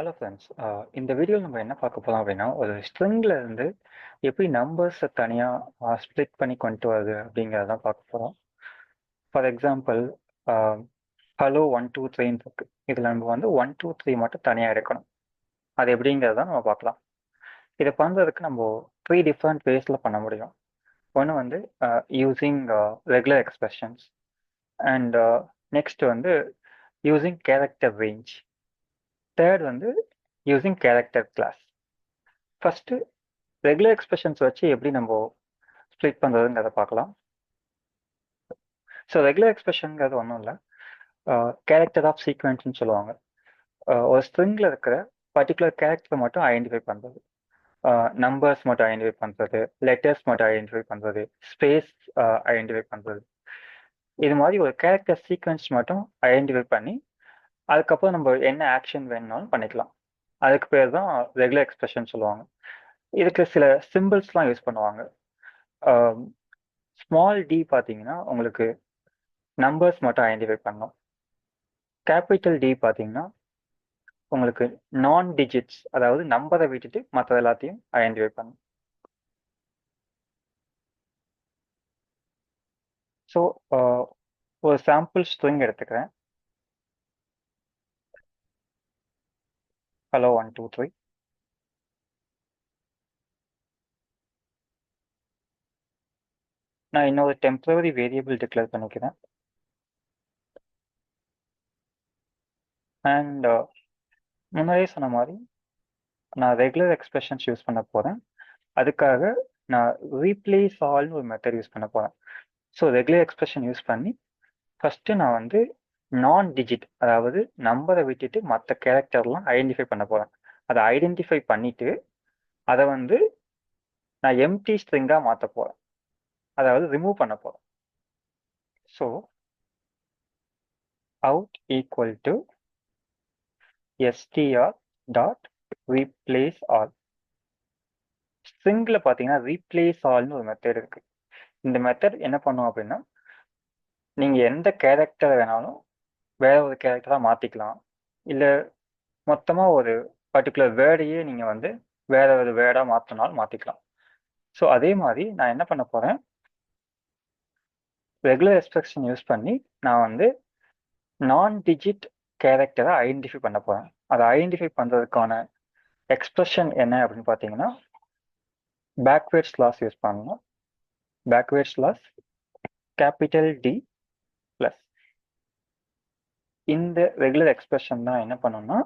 Hello friends. இந்த வீடியோவில் நம்ம என்ன பார்க்க போறோம் அப்படின்னா, ஒரு ஸ்ட்ரிங்ல இருந்து எப்படி நம்பர்ஸை தனியாக ஸ்ப்ளிட் பண்ணி கொண்டு வருது அப்படிங்கிறதான் பார்க்க போகிறோம். ஃபார் எக்ஸாம்பிள், ஹலோ 1 2 3 இருக்கு. இதில் நம்ம வந்து 1 2 3 மட்டும் தனியாக எடுக்கணும். அது எப்படிங்கிறத நம்ம பார்க்கலாம். இதை பண்ணுறதுக்கு நம்ம 3 டிஃப்ரெண்ட் வேஸில் பண்ண முடியும். ஒன்று வந்து using regular expressions and next வந்து யூஸிங் கேரக்டர் ரேஞ்ச். தேர்ட் வந்து using character class. First regular expressions வச்சு எப்படி நம்ம ஸ்ப்ளிட் பண்ணுறதுங்கிறத பார்க்கலாம். ஸோ ரெகுலர் எக்ஸ்பிரஷனுங்கிறது ஒன்றும் இல்லை, கேரக்டர் ஆஃப் சீக்வென்ஸ்னு சொல்லுவாங்க. ஒரு ஸ்ட்ரிங்கில் இருக்கிற பர்டிகுலர் கேரக்டர் மட்டும் ஐடென்டிஃபை பண்ணுறது, நம்பர்ஸ் மட்டும் ஐடென்டிஃபை பண்ணுறது, லெட்டர்ஸ் மட்டும் ஐடென்டிஃபை பண்ணுறது, ஸ்பேஸ் ஐடென்டிஃபை பண்ணுறது, இது மாதிரி ஒரு கேரக்டர் சீக்வென்ஸ் மட்டும் ஐடென்டிஃபை பண்ணி அதுக்கப்புறம் நம்ம என்ன ஆக்ஷன் வேணும்னாலும் பண்ணிக்கலாம். அதுக்கு பேர் தான் ரெகுலர் எக்ஸ்பிரஷன் சொல்லுவாங்க. இதுக்கு சில சிம்பிள்ஸ்லாம் யூஸ் பண்ணுவாங்க. ஸ்மால் டி பார்த்தீங்கன்னா உங்களுக்கு நம்பர்ஸ் மட்டும் ஐடென்டிஃபை பண்ணும். கேபிட்டல் டி பார்த்தீங்கன்னா உங்களுக்கு நான் டிஜிட்ஸ், அதாவது நம்பரை விட்டுட்டு மற்ற எல்லாத்தையும் ஐடென்டிஃபை பண்ணும். ஸோ ஒரு சாம்பிள் ஸ்ட்ரிங் எடுத்துக்கிறேன். ஹலோ 1 2 3. நான் இன்னொரு டெம்பரரி வேரியபிள் டிக்ளேர் பண்ணிக்கிறேன். அண்ட் முன்னாடியே சொன்ன மாதிரி நான் ரெகுலர் எக்ஸ்பிரஷன்ஸ் யூஸ் பண்ண போகிறேன். அதுக்காக நான் ரீப்ளேஸ் ஆல்னு ஒரு மெத்தட் யூஸ் பண்ண போகிறேன். ஸோ ரெகுலர் எக்ஸ்பிரஷன் யூஸ் பண்ணி ஃபஸ்ட்டு நான் வந்து நான் டிஜிட், அதாவது நம்பரை விட்டுட்டு மற்ற கேரக்டர்லாம் ஐடென்டிஃபை பண்ண போகிறேன். அதை ஐடென்டிஃபை பண்ணிவிட்டு அதை வந்து நான் எம்டி ஸ்ட்ரிங்காக மாற்ற போகிறேன், அதாவது ரிமூவ் பண்ண போகிறேன். So out equal to STR dot replace all. ஸ்ட்ரிங்கில் பார்த்தீங்கன்னா ரீப்ளேஸ் ஆல்னு ஒரு மெத்தட் இருக்குது. இந்த மெத்தட் என்ன பண்ணும் அப்படின்னா, நீங்கள் எந்த கேரக்டர் வேணாலும் வேற ஒரு கேரக்டராக மாற்றிக்கலாம், இல்லை மொத்தமாக ஒரு பர்டிகுலர் வேர்டையே நீங்கள் வந்து வேற ஒரு வேர்டாக மாற்றினாலும் மாற்றிக்கலாம். ஸோ அதே மாதிரி நான் என்ன பண்ண போகிறேன், ரெகுலர் எக்ஸ்பிரஷன் யூஸ் பண்ணி நான் வந்து நான் டிஜிட் கேரக்டரை ஐடென்டிஃபை பண்ண போகிறேன். அதை ஐடென்டிஃபை பண்ணுறதுக்கான எக்ஸ்பிரஷன் என்ன அப்படின்னு பார்த்தீங்கன்னா, பேக்வேர்ட்ஸ் லாஸ் யூஸ் பண்ணணும். Backward slash capital D plus. இந்த ரெகுலர் எக்ஸ்பிரஷன் தான் என்ன பண்ணணும்னா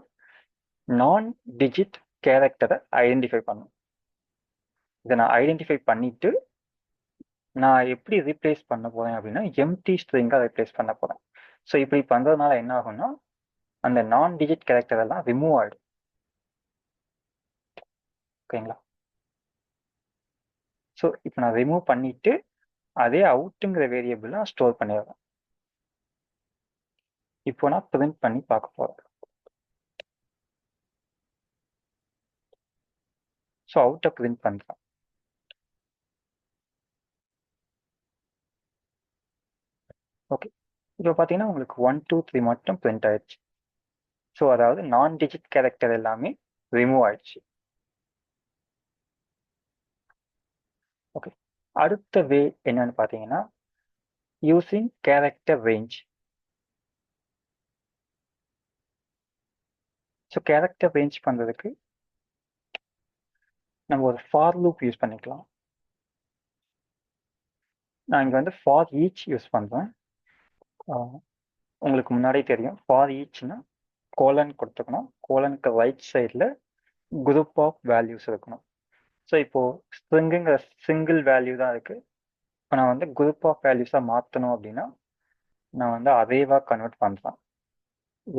நான் டிஜிட் கேரக்டரை ஐடென்டிஃபை பண்ணும். இதை நான் ஐடென்டிஃபை பண்ணிட்டு நான் எப்படி ரீப்ளேஸ் பண்ண போகிறேன் அப்படின்னா எம்டி ஸ்ட்ரிங்காக ரீப்ளேஸ் பண்ண போகிறேன். ஸோ இப்படி பண்ணுறதுனால என்ன ஆகும்னா அந்த நான் டிஜிட் கேரக்டர் எல்லாம் ரிமூவ் ஆகிடும். ஓகேங்களா? ஸோ இப்போ நான் ரிமூவ் பண்ணிட்டு அதே அவுட்டுங்கிற வேரியபிள் நான் ஸ்டோர் பண்ணிடுறேன். இப்போ நான் பிரிண்ட் பண்ணி பார்க்க போகிறேன். ஸோ அவுட்டை பிரிண்ட் பண்ணுறேன். ஓகே, இப்போ பார்த்தீங்கன்னா உங்களுக்கு 1 2 3 மட்டும் பிரிண்ட் ஆயிடுச்சு. ஸோ அதாவது நான் டிஜிட் கேரக்டர் எல்லாமே ரிமூவ் ஆயிடுச்சு. ஓகே, அடுத்த வே என்னன்னு பார்த்தீங்கன்னா using character range. So character range பண்ணுறதுக்கு நம்ம ஒரு ஃபார் லூப் யூஸ் பண்ணிக்கலாம். நான் இங்கே வந்து ஃபார் ஈச் யூஸ் பண்ணுறேன். உங்களுக்கு முன்னாடியே தெரியும், ஃபார் ஈச்னா கோலன் கொடுத்துக்கணும். கோலனுக்கு ரைட் சைடில் குரூப் ஆஃப் வேல்யூஸ் இருக்கணும். ஸோ இப்போது ஸ்ட்ரிங்குங்கிற சிங்கிள் வேல்யூ தான் இருக்குது. இப்போ நான் வந்து குரூப் ஆஃப் வேல்யூஸாக மாற்றணும் அப்படின்னா நான் வந்து அரேவாக கன்வெர்ட் பண்ணுறேன்.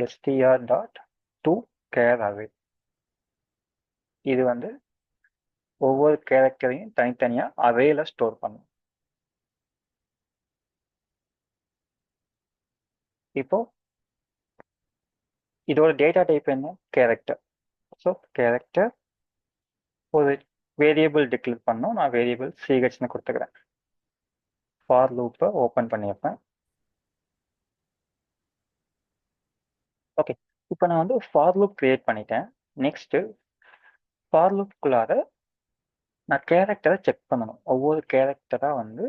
STR dot to care array. இது வந்து ஒவ்வொரு கேரக்டரையும் தனித்தனியாக அரேல ஸ்டோர் பண்ணும். இப்போ இதோட டேட்டா டைப் என்ன? கேரக்டர். ஸோ கேரக்டர் ஒரு வேரியபிள் டிக்ளேர் பண்ணோம். நான் வேரியபிள் சிஹெச்னு கொடுத்துக்கிறேன். ஃபார் லூப்பை ஓப்பன் பண்ணியிருப்பேன். ஓகே, இப்போ நான் வந்து ஃபார் லூப் கிரியேட் பண்ணிட்டேன். நெக்ஸ்ட்டு ஃபார் லூப்குள்ளார நான் கேரக்டரை செக் பண்ணணும். ஒவ்வொரு கேரக்டரா வந்து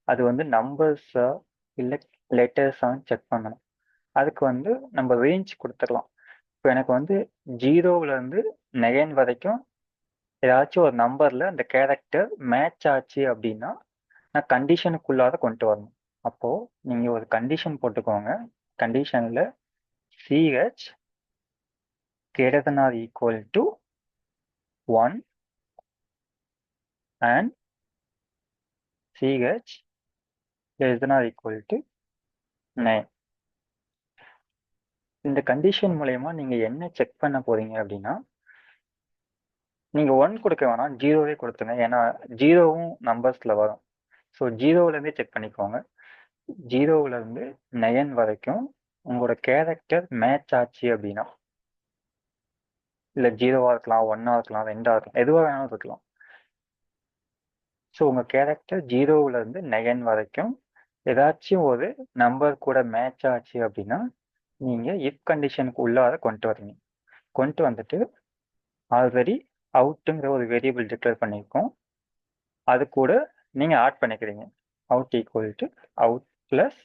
அது வந்து நம்பர்ஸா இல்ல லெட்டர்ஸான்னு செக் பண்ணணும். அதுக்கு வந்து நம்ம ரேஞ்ச் குடுத்துறலாம். இப்ப எனக்கு வந்து 0லேருந்து 9 வரைக்கும் ஏதாச்சும் ஒரு நம்பர்ல அந்த கேரக்டர் மேட்ச் ஆச்சு அப்படின்னா, நான் கண்டிஷனுக்குள்ளார கொண்டு வரணும். அப்போ நீங்க ஒரு கண்டிஷன் போட்டுக்கோங்க. கண்டிஷன்ல CH greater than or equal to 1 and CH less than or equal to 9. இந்த கண்டிஷன் மூலயமா நீங்க என்ன செக் பண்ண போறீங்க அப்படின்னா, நீங்க 1 கொடுக்க வேணாம், 0வே கொடுத்துருங்க. ஏன்னா 0வும் நம்பர்ஸ்ல வரும். ஸோ 0லேருந்தே செக் பண்ணிக்கோங்க. 0லேருந்து 9 வரைக்கும் உங்களோட கேரக்டர் மேட்ச் ஆச்சு அப்படின்னா, இல்ல 0வா இருக்கலாம், 1ஆ இருக்கலாம், 2ஆ இருக்கலாம், எதுவா வேணாலும் இருக்கலாம். ஸோ உங்க கேரக்டர் 0லேருந்து 9 வரைக்கும் ஏதாச்சும் ஒரு நம்பர் கூட மேட்ச் ஆச்சு அப்படின்னா, நீங்க இஃப் கண்டிஷனுக்கு உள்ளார கொண்டு வரீங்க. கொண்டு வந்துட்டு ஆல்ரெடி அவுட்டுங்கிற ஒரு வேரியபிள் டிக்ளேர் பண்ணியிருக்கோம். அது கூட நீங்க ஆட் பண்ணிக்கிறீங்க. Out equal to out plus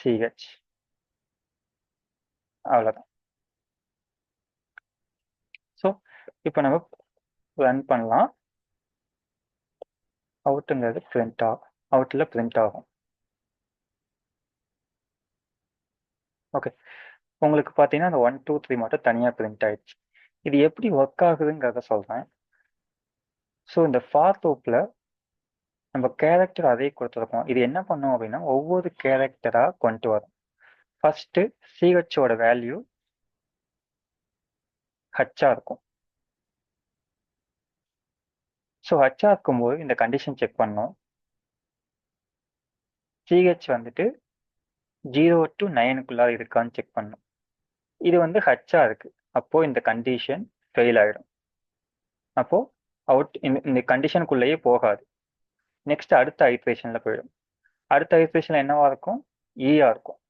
CH. அவ்வளோதான். ஸோ இப்போ நம்ம ரன் பண்ணலாம். அவுட்டுங்கிறது பிரிண்ட் ஆகும். அவுட்டில் பிரிண்ட் ஆகும். ஓகே. உங்களுக்கு பார்த்தீங்கன்னா அந்த 1, 2, 3 மட்டும் தனியாக பிரிண்ட் ஆயிடுச்சு. இது எப்படி ஒர்க் ஆகுதுங்கிறத சொல்கிறேன். ஸோ இந்த ஃபார் லூப்பில் நம்ம கேரக்டர் அதே கொடுத்துருக்கோம். இது என்ன பண்ணும் அப்படின்னா, ஒவ்வொரு கேரக்டராக கொண்டு வரும். ஃபர்ஸ்ட் சிஹெச்சோட வேல்யூ ஹச்சா இருக்கும். ஸோ ஹச்சா இருக்கும்போது இந்த கண்டிஷன் செக் பண்ணோம். சிஹெச் வந்துட்டு 0 to 9க்குள்ளார இருக்கான்னு செக் பண்ணோம். இது வந்து ஹச்சா இருக்கு. அப்போ இந்த கண்டிஷன் ஃபெயில் ஆயிடும். அப்போ அவுட் இந்த கண்டிஷனுக்குள்ளேயே போகாது. நெக்ஸ்ட் அடுத்த ஐட்ரேஷன்ல போயிடும். அடுத்த ஐட்ரேஷன்ல என்னவா இருக்கும்? ஈயா இருக்கும்.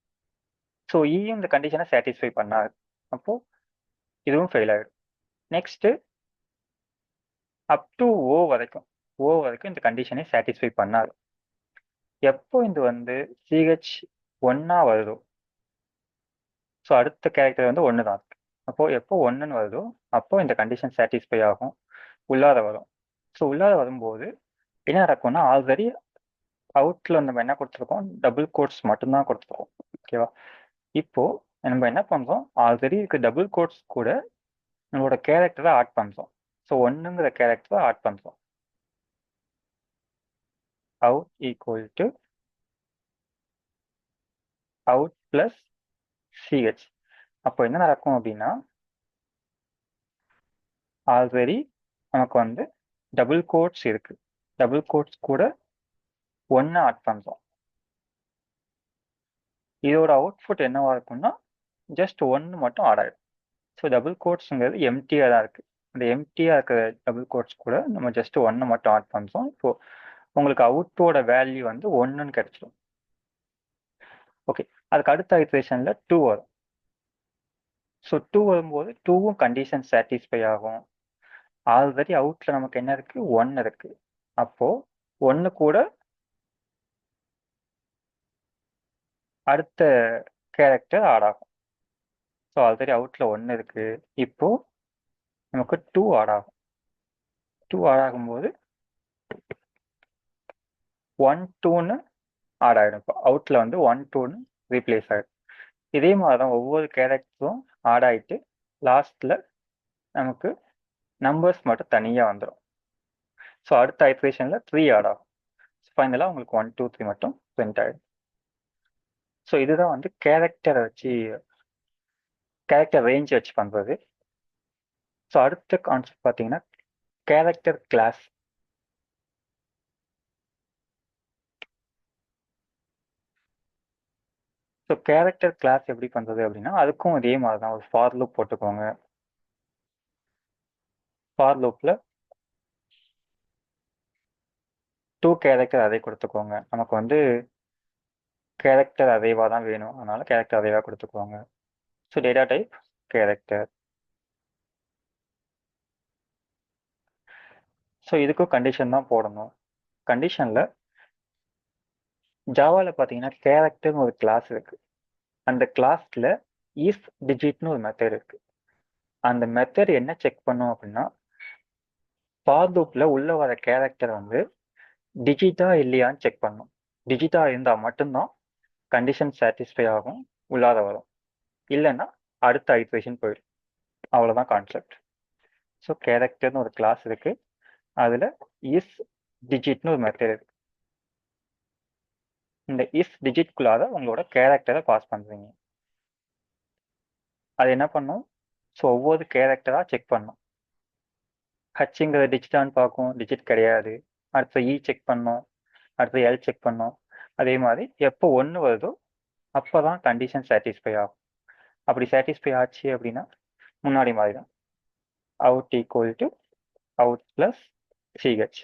ஸோ ஈயும் இந்த கண்டிஷனை சாட்டிஸ்ஃபை பண்ணாது. அப்போ இதுவும் ஃபெயில் ஆயிடும். நெக்ஸ்ட் அப் டு ஓ வரைக்கும் இந்த கண்டிஷனை சாட்டிஸ்ஃபை பண்ணாது. எப்போ இது வந்து சிஹெச் ஒன்னா வருதோ, ஸோ அடுத்த கேரக்டர் வந்து 1 தான். அப்போ எப்போ 1ன்னு வருதோ அப்போ இந்த கண்டிஷன் சாட்டிஸ்ஃபை ஆகும், உள்ளார வரும். ஸோ உள்ளார வரும்போது என்ன நடக்கும்னா, ஆல்ரெடி அவுட்ல நம்ம என்ன கொடுத்துருக்கோம், டபுள் கோட்ஸ் மட்டும்தான் கொடுத்துருக்கோம். ஓகேவா? இப்போ நம்ம என்ன பண்றோம், ஆல்ரெடி இருக்க டபுள் கோட்ஸ் கூட நம்மளோட கேரக்டரை ஆட் பண்றோம். ஸோ 1ங்கிற கேரக்டரை ஆட் பண்றோம். Out equal to out plus CH. அப்போ என்ன நடக்கும் அப்படின்னா, ஆல்ரெடி நமக்கு வந்து டபுள் கோட்ஸ் இருக்கு. டபுள் கோட்ஸ் கூட 1 ஆட் பண்றோம். இதோட அவுட்புட் என்னவா இருக்கும்னா, ஜஸ்ட் 1 மட்டும் ஆட் ஆயிடும். ஸோ டபுள் கோட்ஸ்ங்கிறது எம்டியா தான் இருக்கு. அந்த எம்டியா இருக்கிற டபுள் கோட்ஸ் கூட நம்ம ஜஸ்ட் 1 மட்டும் ஆட் பண்றோம். இப்போ உங்களுக்கு அவுட்டோட வேல்யூ வந்து 1ன்னு கிடைச்சிடும். ஓகே. அதுக்கு அடுத்த ஐட்ரேஷன்ல 2 வரும். ஸோ 2 வரும்போது 2வும் கண்டிஷன் சாட்டிஸ்ஃபை ஆகும். ஆல்ரெடி அவுட்ல நமக்கு என்ன இருக்கு? 1 இருக்கு. அப்போ 1 கூட அடுத்த கேரக்டர் ஆட் ஆகும். ஸோ ஆல்ரெடி அவுட்ல 1 இருக்கு. இப்போ நமக்கு 2 ஆட் ஆகும். 2 ஆட் ஆகும்போது 1, 2ன்னு ஆட் ஆயிடும். இப்போ அவுட்ல வந்து 1, 2ன்னு ரீப்ளேஸ் ஆயிடும். இதே மாதிரி தான் ஒவ்வொரு கேரக்டரும் ஆட் ஆயிட்டு லாஸ்ட்ல நமக்கு நம்பர்ஸ் மட்டும் தனியா வந்துடும். ஸோ அடுத்த ஐட்ரேஷன்ல 3 ஆட் ஆகும். ஃபைனலாக உங்களுக்கு 1, 2, 3 மட்டும் பிரிண்ட் ஆயிடும். ஸோ இதுதான் வந்து கேரக்டரை வச்சு, கேரக்டர் ரேஞ்ச் வச்சு பண்றது. ஸோ அடுத்த கான்செப்ட் பார்த்தீங்கன்னா character class. So character class எப்படி பண்றது அப்படின்னா, அதுக்கும் இதே மாதிரி தான் ஒரு ஃபார் லூப் போட்டுக்கோங்க. ஃபார் லூப்ல 2 கேரக்டர் அரே கொடுத்துக்கோங்க. நமக்கு வந்து கேரக்டர் அரேவா தான் வேணும், அதனால கேரக்டர் அரேவா கொடுத்துக்கோங்க. So data type character. So இதுக்கும் கண்டிஷன் தான் போடணும். கண்டிஷனில் ஜாவாவில் பார்த்தீங்கன்னா கேரக்டர்னு ஒரு கிளாஸ் இருக்கு. அந்த கிளாஸில் இஃப் டிஜிட்னு ஒரு மெத்தட் இருக்கு. அந்த மெத்தட் என்ன செக் பண்ணும் அப்படின்னா, ஃபார் லூப்ல உள்ள வர கேரக்டர் வந்து டிஜிட்டா இல்லையான்னு செக் பண்ணும். டிஜிட்டா இருந்தால் மட்டும்தான் கண்டிஷன் சாட்டிஸ்ஃபை ஆகும், உள்ளார வரும். இல்லைன்னா அடுத்த ஐட்ரேஷன் போயிடும். அவ்வளோதான் கான்செப்ட். ஸோ கேரக்டர்னு ஒரு கிளாஸ் இருக்கு. அதில் இஸ் டிஜிட்னு ஒரு மெத்தட் இருக்கு. இந்த இஃப் டிஜிட்குள்ளார உங்களோட கேரக்டரை பாஸ் பண்ணுறீங்க. அது என்ன பண்ணும்? ஸோ ஒவ்வொரு கேரக்டராக செக் பண்ணும். ஹச்சுங்கிற டிஜிட்டான்னு பார்க்கும், டிஜிட் கிடையாது. அடுத்து இ செக் பண்ணோம், அடுத்து எல் செக் பண்ணோம். அதே மாதிரி எப்போ ஒன்று வருதோ அப்போ தான் கண்டிஷன் சாட்டிஸ்ஃபை ஆகும். அப்படி சாட்டிஸ்ஃபை ஆச்சு அப்படின்னா முன்னாடி மாதிரி தான் out equal to out plus CH.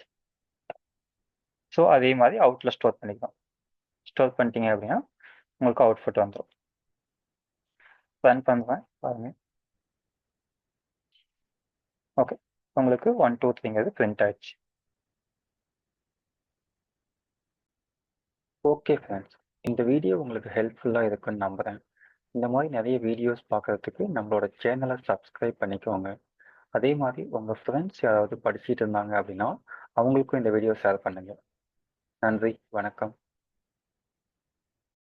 So அதே மாதிரி அவுட்டில் ஸ்டோர் பண்ணிக்கலாம். ஸ்டோர் பண்ணிட்டீங்க அப்படின்னா உங்களுக்கு அவுட்புட் வந்துடும். ரன் பண்ணுறேன் பாருங்க. ஓகே, உங்களுக்கு 1 2 3ங்கிறது பிரிண்ட் ஆயிடுச்சு. ஓகே ஃப்ரெண்ட்ஸ், இந்த வீடியோ உங்களுக்கு ஹெல்ப்ஃபுல்லாக இருக்குன்னு நம்புகிறேன். இந்த மாதிரி நிறைய வீடியோஸ் பார்க்குறதுக்கு நம்மளோட சேனலை சப்ஸ்கிரைப் பண்ணிக்கோங்க. அதே மாதிரி உங்கள் ஃப்ரெண்ட்ஸ் யாராவது படிச்சுட்டு இருந்தாங்க அப்படின்னா அவங்களுக்கும் இந்த வீடியோ ஷேர் பண்ணுங்கள். நன்றி, வணக்கம்.